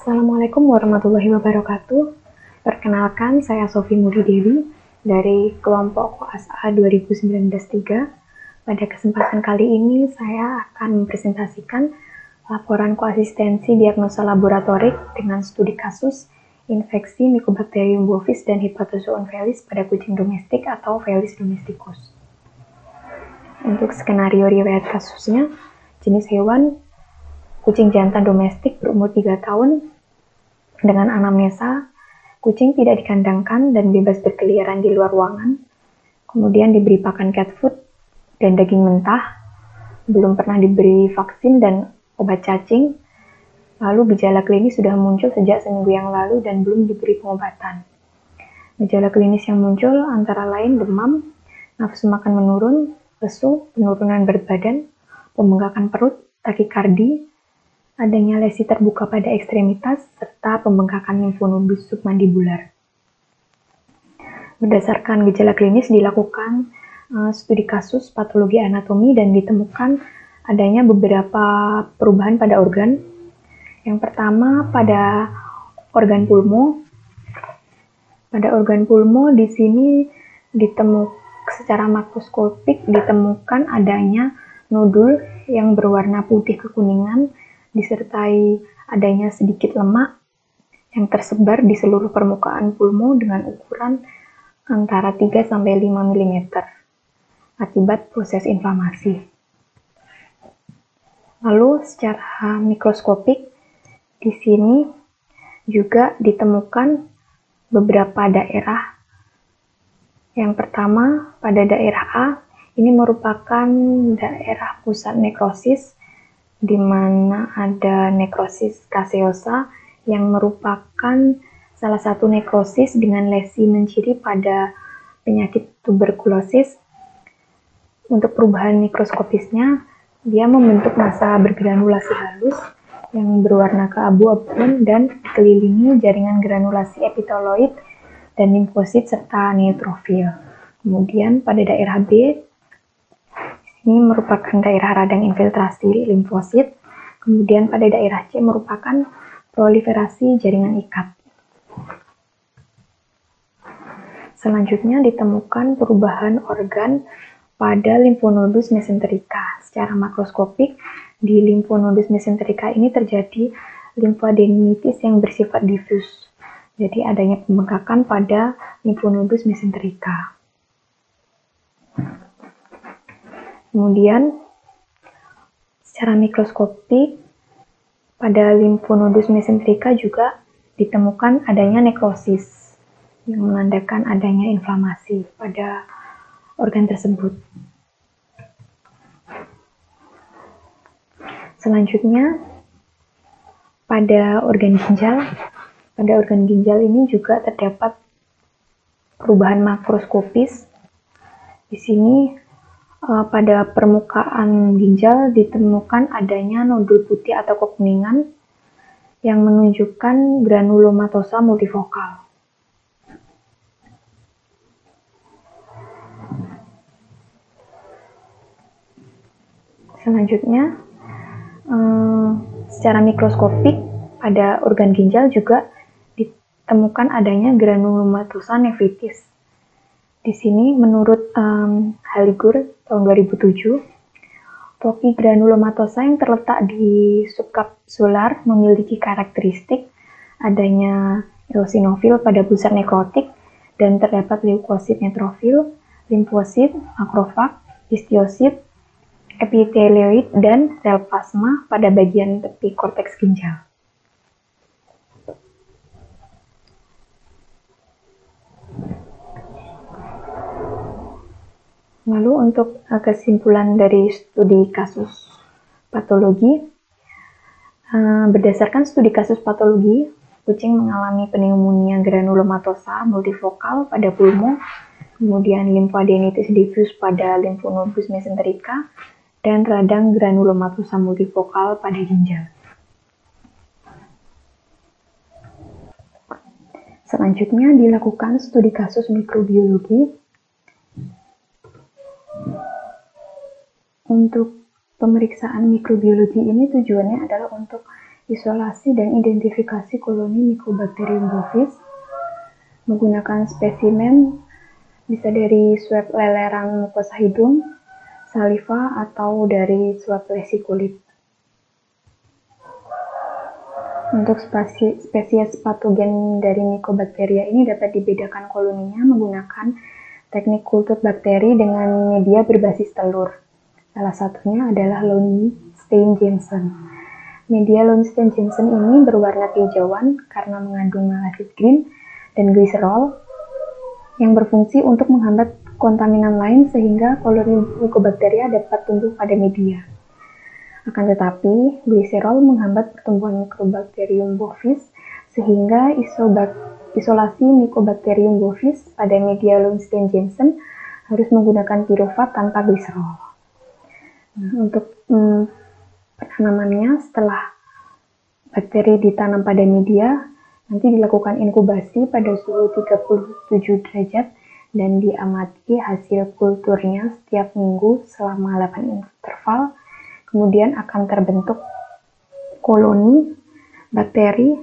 Assalamualaikum warahmatullahi wabarakatuh. Perkenalkan, saya Sofi Muri Dewi dari kelompok Koas A 2019-3. Pada kesempatan kali ini, saya akan mempresentasikan laporan koasistensi diagnosa laboratorik dengan studi kasus infeksi Mycobacterium bovis dan Hepatozoon felis pada kucing domestik atau Felis domesticus. Untuk skenario riwayat kasusnya, jenis hewan kucing jantan domestik berumur 3 tahun dengan anamnesa, kucing tidak dikandangkan dan bebas berkeliaran di luar ruangan, kemudian diberi pakan cat food dan daging mentah, belum pernah diberi vaksin dan obat cacing, lalu gejala klinis sudah muncul sejak seminggu yang lalu dan belum diberi pengobatan. Gejala klinis yang muncul antara lain demam, nafsu makan menurun, lesu, penurunan berat badan, pembengkakan perut, takikardi, adanya lesi terbuka pada ekstremitas, serta pembengkakan limfonodus submandibular. Berdasarkan gejala klinis dilakukan studi kasus patologi anatomi dan ditemukan adanya beberapa perubahan pada organ. Yang pertama pada organ pulmo. Pada organ pulmo di sini secara makroskopik ditemukan adanya nodul yang berwarna putih kekuningan disertai adanya sedikit lemak yang tersebar di seluruh permukaan pulmo dengan ukuran antara 3-5 mm akibat proses inflamasi. Lalu secara mikroskopik di sini juga ditemukan beberapa daerah. Yang pertama pada daerah A ini merupakan daerah pusat nekrosis di mana ada nekrosis caseosa yang merupakan salah satu nekrosis dengan lesi menciri pada penyakit tuberkulosis. Untuk perubahan mikroskopisnya, dia membentuk massa bergranulasi halus yang berwarna keabu-abuan dan dikelilingi jaringan granulasi epiteloid dan limfosit serta neutrofil. Kemudian pada daerah B, ini merupakan daerah radang infiltrasi limfosit. Kemudian pada daerah C merupakan proliferasi jaringan ikat. Selanjutnya ditemukan perubahan organ pada limfonodus mesenterica. Secara makroskopik, di limfonodus mesenterica ini terjadi limfadenitis yang bersifat difus. Jadi adanya pembengkakan pada limfonodus mesenterica. Kemudian, secara mikroskopik, pada limfonodus mesenterica juga ditemukan adanya nekrosis yang menandakan adanya inflamasi pada organ tersebut. Selanjutnya, pada organ ginjal ini juga terdapat perubahan makroskopis. Di sini pada permukaan ginjal ditemukan adanya nodul putih atau kekuningan yang menunjukkan granulomatosa multifokal. Selanjutnya, secara mikroskopik pada organ ginjal juga ditemukan adanya granulomatosa nephritis. Di sini menurut Haligur tahun 2007, topi granulomatosa yang terletak di subkapsular memiliki karakteristik adanya eosinofil pada pusat nekrotik dan terdapat leukosit neutrofil, limfosit, makrofag, histiosit, epitelioid, dan sel plasma pada bagian tepi korteks ginjal. Lalu untuk kesimpulan dari studi kasus patologi, berdasarkan studi kasus patologi, kucing mengalami pneumonia granulomatosa multifokal pada pulmo, kemudian limfadenitis diffuse pada limfonodus mesenterica, dan radang granulomatosa multifokal pada ginjal. Selanjutnya dilakukan studi kasus mikrobiologi. Untuk pemeriksaan mikrobiologi ini tujuannya adalah untuk isolasi dan identifikasi koloni Mycobacterium bovis menggunakan spesimen bisa dari swab leleran mukosa hidung, saliva, atau dari swab lesi kulit. Untuk spesies patogen dari Mycobacteria ini dapat dibedakan koloninya menggunakan teknik kultur bakteri dengan media berbasis telur. Salah satunya adalah Lowenstein-Jansen. Media Lowenstein-Jansen ini berwarna kehijauan karena mengandung malasid green dan gliserol yang berfungsi untuk menghambat kontaminan lain sehingga koloni Mycobacteria dapat tumbuh pada media. Akan tetapi, gliserol menghambat pertumbuhan Mycobacterium bovis sehingga isolasi Mycobacterium bovis pada media Lowenstein-Jansen harus menggunakan pirufat tanpa gliserol. Nah, untuk penanamannya setelah bakteri ditanam pada media, nanti dilakukan inkubasi pada suhu 37 derajat dan diamati hasil kulturnya setiap minggu selama 8 interval. Kemudian akan terbentuk koloni bakteri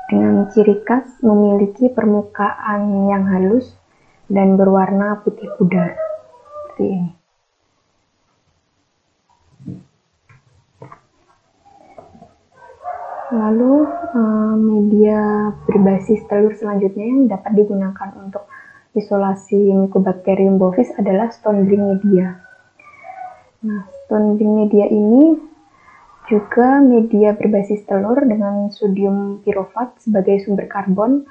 dengan ciri khas memiliki permukaan yang halus dan berwarna putih pudar seperti ini. Lalu media berbasis telur selanjutnya yang dapat digunakan untuk isolasi Mycobacterium bovis adalah stone bring media. Nah, stone bring media ini juga media berbasis telur dengan sodium pirofat sebagai sumber karbon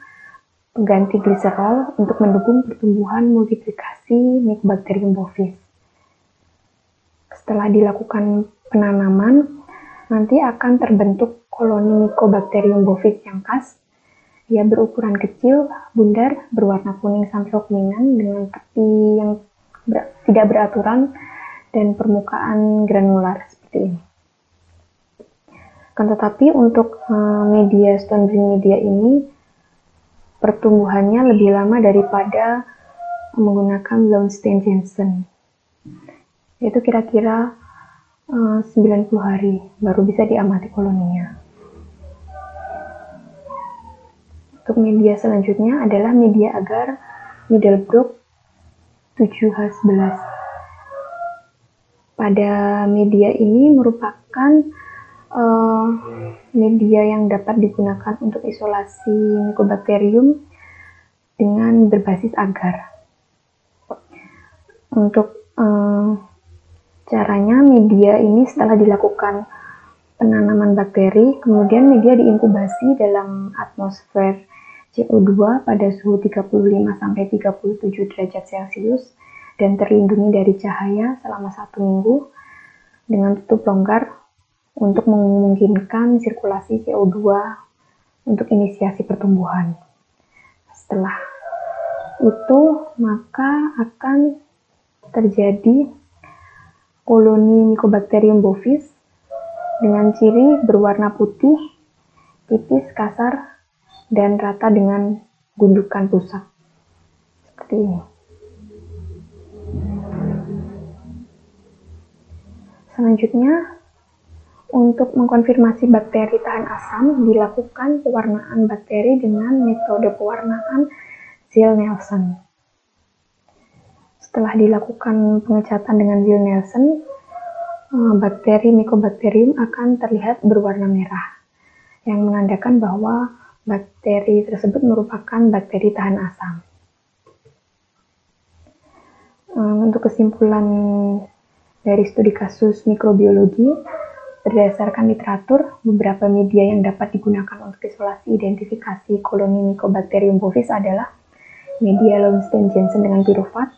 pengganti gliserol untuk mendukung pertumbuhan multiplikasi Mycobacterium bovis. Setelah dilakukan penanaman, nanti akan terbentuk koloni Mycobacterium bovis yang khas. Ia berukuran kecil, bundar, berwarna kuning sampai kekuningan dengan tepi yang tidak beraturan dan permukaan granular seperti ini. Akan tetapi untuk media stone bring media ini pertumbuhannya lebih lama daripada menggunakan Lowenstein-Jansen, yaitu kira-kira 90 hari baru bisa diamati koloninya. Untuk media selanjutnya adalah media agar Middlebrook 7H11. Pada media ini merupakan media yang dapat digunakan untuk isolasi Mycobacterium dengan berbasis agar. Untuk caranya, media ini setelah dilakukan penanaman bakteri, kemudian media diinkubasi dalam atmosfer CO2 pada suhu 35-37 derajat Celcius dan terlindungi dari cahaya selama 1 minggu dengan tutup longgar untuk memungkinkan sirkulasi CO2 untuk inisiasi pertumbuhan. Setelah itu, maka akan terjadi koloni Mycobacterium bovis dengan ciri berwarna putih, tipis, kasar, dan rata dengan gundukan pusat. Seperti ini. Selanjutnya, untuk mengkonfirmasi bakteri tahan asam, dilakukan pewarnaan bakteri dengan metode pewarnaan Ziehl-Neelsen. Setelah dilakukan pengecatan dengan Ziehl-Neelsen, bakteri Mycobacterium akan terlihat berwarna merah, yang menandakan bahwa bakteri tersebut merupakan bakteri tahan asam. Untuk kesimpulan dari studi kasus mikrobiologi, berdasarkan literatur, beberapa media yang dapat digunakan untuk isolasi identifikasi koloni Mycobacterium bovis adalah media Lowenstein-Jansen dengan pirufat,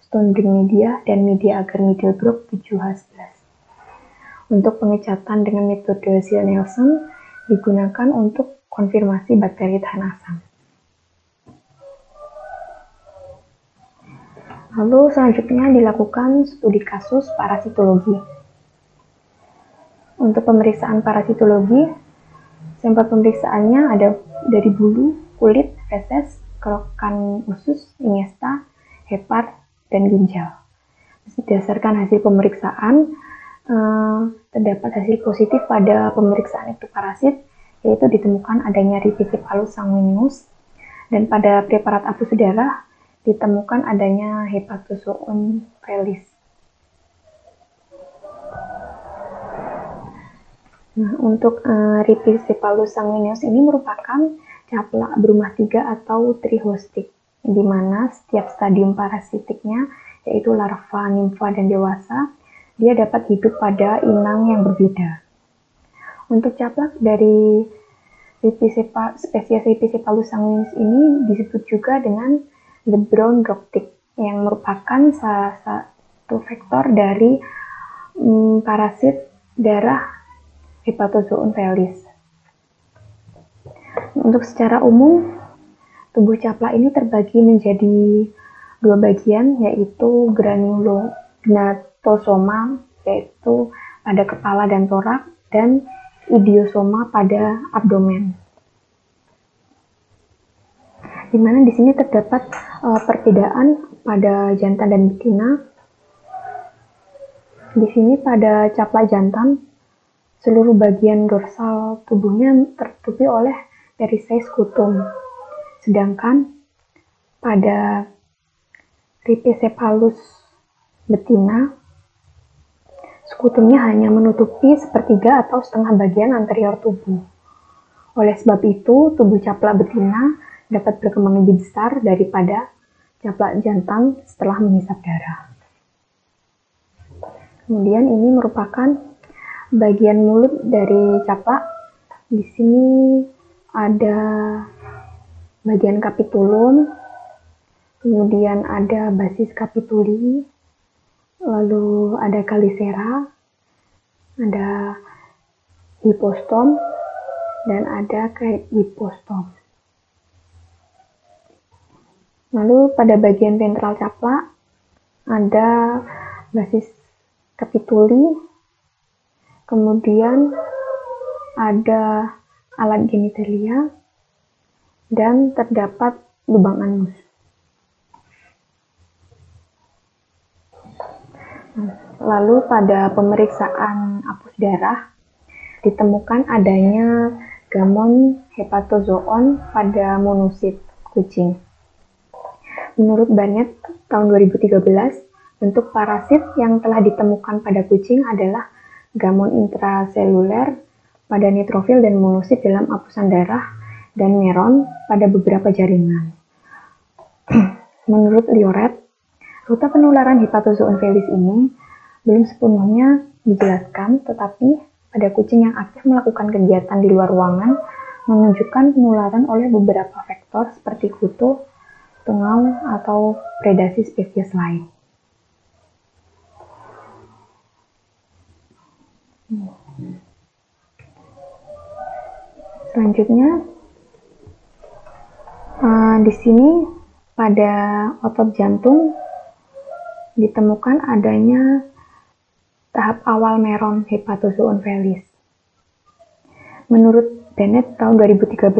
stone bring media, dan media agar Middlebrook 7H11. Untuk pengecatan dengan metode Ziehl-Neelsen digunakan untuk konfirmasi bakteri tahan asam. Lalu selanjutnya dilakukan studi kasus parasitologi. Untuk pemeriksaan parasitologi, sampel pemeriksaannya ada dari bulu, kulit, feses, kerokan usus, iniesta, hepar, dan ginjal. Berdasarkan hasil pemeriksaan, terdapat hasil positif pada pemeriksaan ektoparasit, yaitu ditemukan adanya Ripicephalus sanguineus, dan pada preparat apus darah ditemukan adanya Hepatozoon felis. Nah, untuk Ripicephalus sanguineus ini merupakan caplak berumah 3 atau trihostik, di mana setiap stadium parasitiknya, yaitu larva, nimfa, dan dewasa, dia dapat hidup pada inang yang berbeda. Untuk caplak dari spesies Ripicephalus sanguineus ini disebut juga dengan the brown rock tick, yang merupakan salah satu vektor dari parasit darah Hepatozoon felis. Untuk secara umum, tubuh caplak ini terbagi menjadi 2 bagian, yaitu granulonatosoma, yaitu pada kepala dan torak, dan idiosoma pada abdomen. Di mana di sini terdapat perbedaan pada jantan dan betina. Di sini pada caplak jantan, seluruh bagian dorsal tubuhnya tertutupi oleh perisai skutum. Sedangkan pada Ripicephalus betina, skutumnya hanya menutupi sepertiga atau setengah bagian anterior tubuh. Oleh sebab itu, tubuh caplak betina dapat berkembang lebih besar daripada caplak jantan setelah menghisap darah. Kemudian ini merupakan bagian mulut dari caplak. Di sini ada bagian kapitulum, kemudian ada basis kapituli, lalu ada kalisera, ada hipostom, dan ada hipostom. Lalu pada bagian ventral caplak ada basis kapituli, kemudian ada alat genitalia, dan terdapat lubang anus. Lalu pada pemeriksaan apus darah ditemukan adanya gamon hepatozoon pada monosit kucing. Menurut Barnett tahun 2013, bentuk parasit yang telah ditemukan pada kucing adalah gamon intraseluler pada neutrofil dan monosit dalam apusan darah, dan meron pada beberapa jaringan. Menurut Lioret, rute penularan Hepatozoon felis ini belum sepenuhnya dijelaskan, tetapi pada kucing yang aktif melakukan kegiatan di luar ruangan menunjukkan penularan oleh beberapa faktor seperti kutu, tungau, atau predasi spesies lain. Selanjutnya, di sini pada otot jantung ditemukan adanya tahap awal meron Hepatozoon felis. Menurut Bennett tahun 2013,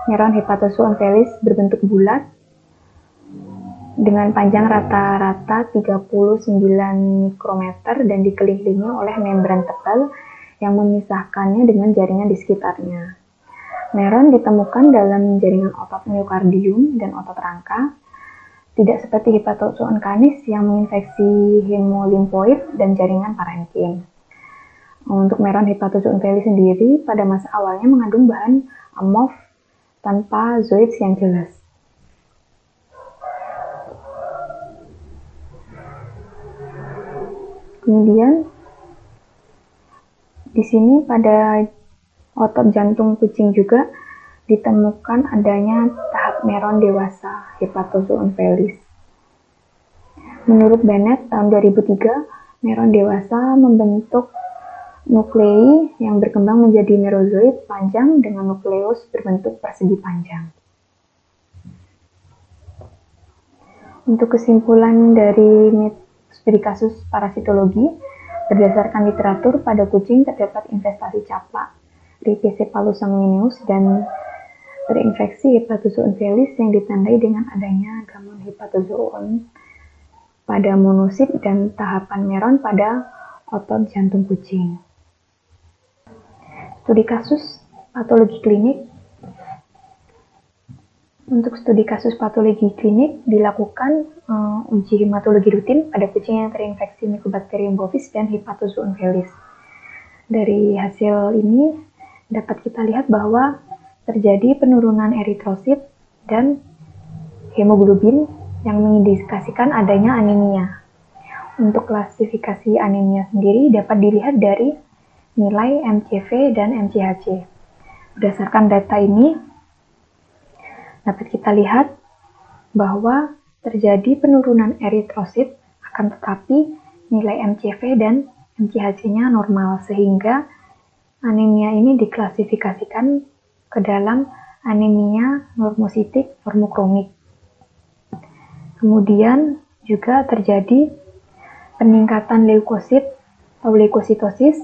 meron Hepatozoon felis berbentuk bulat dengan panjang rata-rata 39 mikrometer dan dikelilingi oleh membran tebal yang memisahkannya dengan jaringan di sekitarnya. Meron ditemukan dalam jaringan otot miokardium dan otot rangka, tidak seperti Hepatozoon canis yang menginfeksi hemolimfoid dan jaringan parenkim. Untuk meron Hepatozoon felis sendiri pada masa awalnya mengandung bahan amorf tanpa zoids yang jelas. Kemudian di sini pada otot jantung kucing juga ditemukan adanya tahap meron dewasa Hepatozoon felis. Menurut Bennett tahun 2003, meron dewasa membentuk nuklei yang berkembang menjadi merozoid panjang dengan nukleus berbentuk persegi panjang. Untuk kesimpulan dari studi kasus parasitologi, berdasarkan literatur pada kucing terdapat infestasi caplak Ripicephalus sanguineus dan terinfeksi Hepatozoon felis yang ditandai dengan adanya gamon hepatozoon pada monosit dan tahapan meron pada otot jantung kucing. Studi kasus patologi klinik. Untuk studi kasus patologi klinik dilakukan uji hematologi rutin pada kucing yang terinfeksi Mycobacterium bovis dan Hepatozoon felis. Dari hasil ini dapat kita lihat bahwa terjadi penurunan eritrosit dan hemoglobin yang mengindikasikan adanya anemia. Untuk klasifikasi anemia sendiri dapat dilihat dari nilai MCV dan MCHC. Berdasarkan data ini, dapat kita lihat bahwa terjadi penurunan eritrosit, akan tetapi nilai MCV dan MCHC-nya normal, sehingga anemia ini diklasifikasikan ke dalam anemia normositik normokromik. Kemudian juga terjadi peningkatan leukosit atau leukositosis,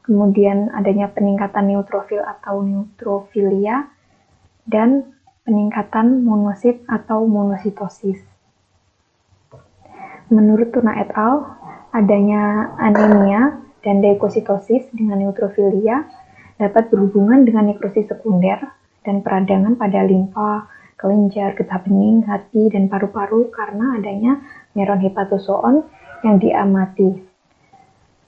kemudian adanya peningkatan neutrofil atau neutrofilia, dan peningkatan monosit atau monositosis. Menurut Tuna et al., adanya anemia dan leukositosis dengan neutrofilia dapat berhubungan dengan nekrosis sekunder dan peradangan pada limfa, kelenjar, getah bening, hati, dan paru-paru karena adanya neuron hepatozoon yang diamati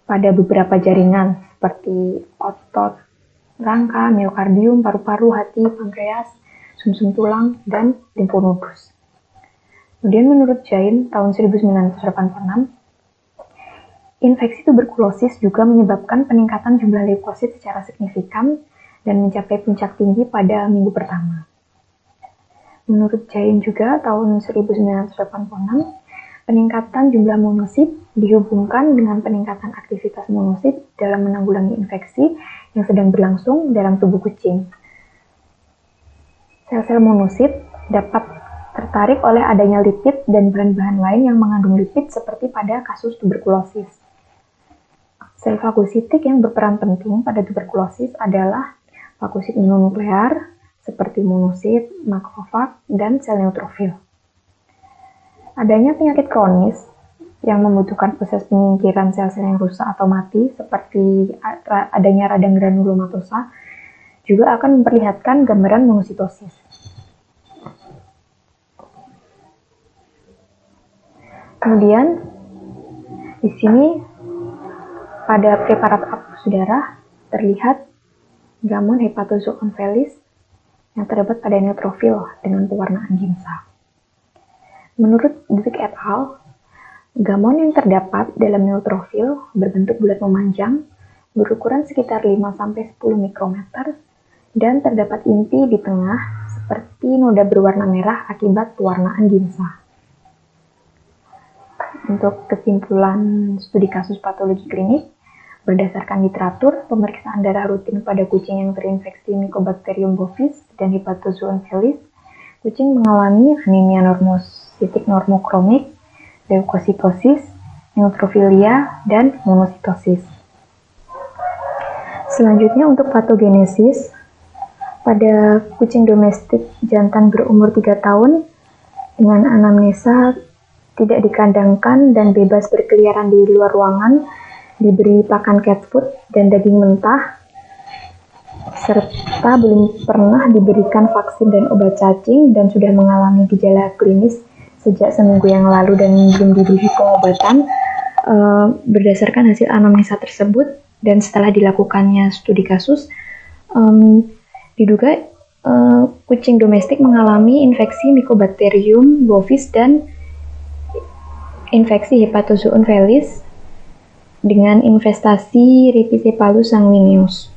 pada beberapa jaringan seperti otot, rangka, miokardium, paru-paru, hati, pankreas, sumsum tulang, dan limfonodus. Kemudian menurut Jain tahun 1986, infeksi tuberkulosis juga menyebabkan peningkatan jumlah leukosit secara signifikan dan mencapai puncak tinggi pada minggu pertama. Menurut Jain juga tahun 1986, peningkatan jumlah monosit dihubungkan dengan peningkatan aktivitas monosit dalam menanggulangi infeksi yang sedang berlangsung dalam tubuh kucing. Sel-sel monosit dapat tertarik oleh adanya lipid dan bahan-bahan lain yang mengandung lipid seperti pada kasus tuberkulosis. Sel fagositik yang berperan penting pada tuberkulosis adalah fagosit mononuklear seperti monosit, makrofag, dan sel neutrofil. Adanya penyakit kronis yang membutuhkan proses penyingkiran sel-sel yang rusak atau mati seperti adanya radang granulomatosa juga akan memperlihatkan gambaran monositosis. Kemudian di sini pada preparat apus darah terlihat gamon Hepatozoon felis yang terdapat pada neutrofil dengan pewarnaan ginsang. Menurut Dweck et al., gamon yang terdapat dalam neutrofil berbentuk bulat memanjang, berukuran sekitar 5-10 mikrometer, dan terdapat inti di tengah seperti noda berwarna merah akibat pewarnaan ginsang. Untuk kesimpulan studi kasus patologi klinik, berdasarkan literatur, pemeriksaan darah rutin pada kucing yang terinfeksi Mycobacterium bovis dan Hepatozoon felis, kucing mengalami anemia normositik normokromik, leukositosis, neutrofilia, dan monositosis. Selanjutnya untuk patogenesis, pada kucing domestik jantan berumur 3 tahun dengan anamnesa tidak dikandangkan dan bebas berkeliaran di luar ruangan, diberi pakan cat food dan daging mentah, serta belum pernah diberikan vaksin dan obat cacing dan sudah mengalami gejala klinis sejak seminggu yang lalu dan belum diberi pengobatan. Berdasarkan hasil anamnesa tersebut dan setelah dilakukannya studi kasus, diduga kucing domestik mengalami infeksi Mycobacterium bovis dan infeksi Hepatozoon felis dengan infestasi Ripicephalus sanguineus.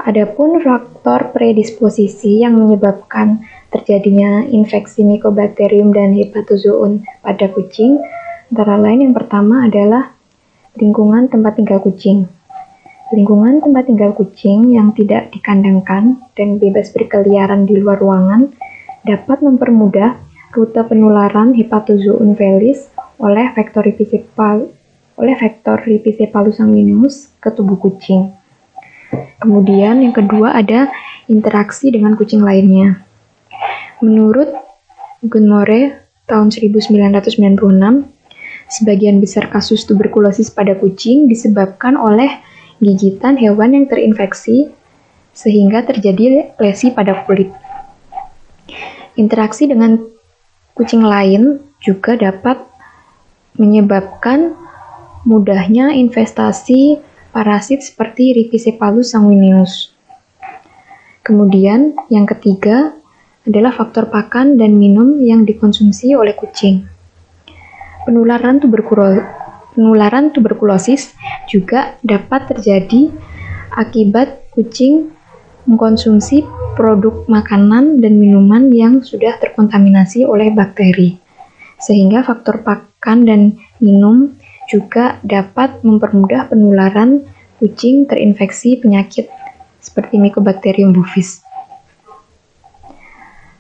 Adapun faktor predisposisi yang menyebabkan terjadinya infeksi Mycobacterium dan Hepatozoon pada kucing, antara lain yang pertama adalah lingkungan tempat tinggal kucing. Lingkungan tempat tinggal kucing yang tidak dikandangkan dan bebas berkeliaran di luar ruangan dapat mempermudah rute penularan Hepatozoon felis oleh vektor Ripicephalus sanguineus ke tubuh kucing. Kemudian yang kedua ada interaksi dengan kucing lainnya. Menurut Gunmore tahun 1996, Sebagian besar kasus tuberkulosis pada kucing disebabkan oleh gigitan hewan yang terinfeksi sehingga terjadi lesi pada kulit. Interaksi dengan kucing lain juga dapat menyebabkan mudahnya investasi parasit seperti Rhipicephalus sanguineus. Kemudian yang ketiga adalah faktor pakan dan minum yang dikonsumsi oleh kucing. Penularan tuberkulosis juga dapat terjadi akibat kucing mengkonsumsi produk makanan dan minuman yang sudah terkontaminasi oleh bakteri, sehingga faktor pakan dan minum juga dapat mempermudah penularan kucing terinfeksi penyakit seperti Mycobacterium bovis.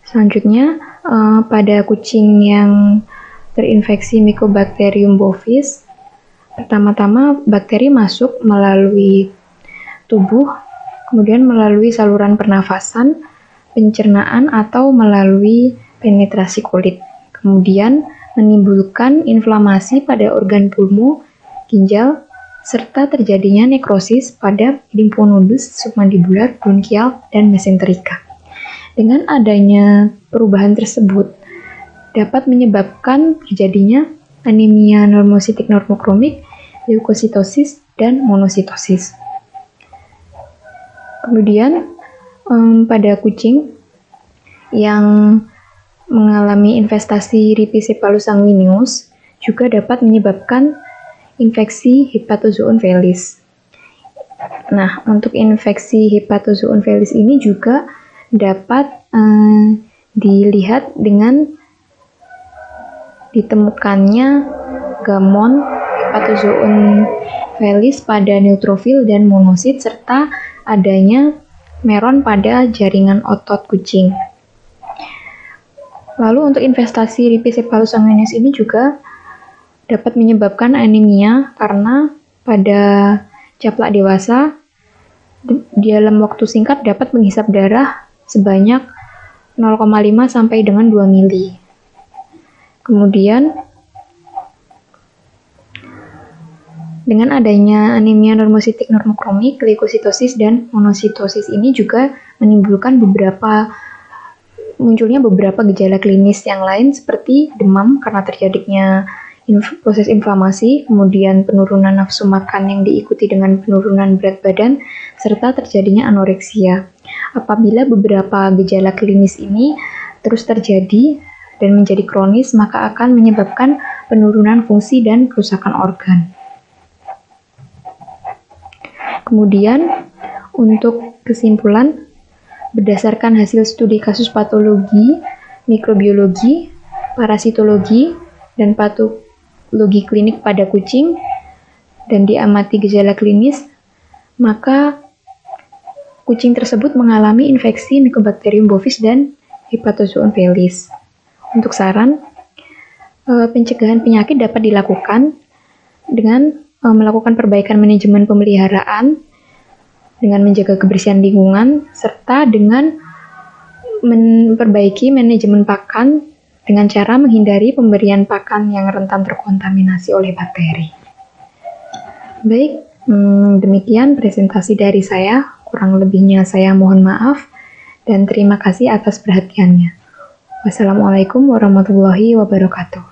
Selanjutnya, pada kucing yang terinfeksi Mycobacterium bovis, pertama-tama bakteri masuk melalui tubuh, kemudian melalui saluran pernafasan, pencernaan, atau melalui penetrasi kulit. Kemudian menimbulkan inflamasi pada organ pulmo, ginjal, serta terjadinya nekrosis pada limfonodus submandibular, bronkial, dan mesenterika. Dengan adanya perubahan tersebut, dapat menyebabkan terjadinya anemia normositik normokromik, leukositosis, dan monositosis. Kemudian pada kucing yang mengalami infestasi Rhipicephalus sanguineus juga dapat menyebabkan infeksi Hepatozoon felis. Nah, untuk infeksi Hepatozoon felis ini juga dapat dilihat dengan ditemukannya gamon Hepatozoon felis pada neutrofil dan monosit serta adanya meron pada jaringan otot kucing. Lalu untuk infestasi Rhipicephalus sanguineus ini juga dapat menyebabkan anemia karena pada caplak dewasa dalam waktu singkat dapat menghisap darah sebanyak 0,5 sampai dengan 2 mili. Kemudian dengan adanya anemia normositik normokromik, leukositosis, dan monositosis ini juga menimbulkan munculnya beberapa gejala klinis yang lain seperti demam karena terjadinya proses inflamasi, kemudian penurunan nafsu makan yang diikuti dengan penurunan berat badan, serta terjadinya anoreksia. Apabila beberapa gejala klinis ini terus terjadi dan menjadi kronis, maka akan menyebabkan penurunan fungsi dan kerusakan organ. Kemudian, untuk kesimpulan, berdasarkan hasil studi kasus patologi, mikrobiologi, parasitologi, dan patologi klinik pada kucing, dan diamati gejala klinis, maka kucing tersebut mengalami infeksi Mycobacterium bovis dan Hepatozoon felis. Untuk saran, pencegahan penyakit dapat dilakukan dengan melakukan perbaikan manajemen pemeliharaan, dengan menjaga kebersihan lingkungan, serta dengan memperbaiki manajemen pakan dengan cara menghindari pemberian pakan yang rentan terkontaminasi oleh bakteri. Baik, demikian presentasi dari saya. Kurang lebihnya saya mohon maaf dan terima kasih atas perhatiannya. Wassalamualaikum warahmatullahi wabarakatuh.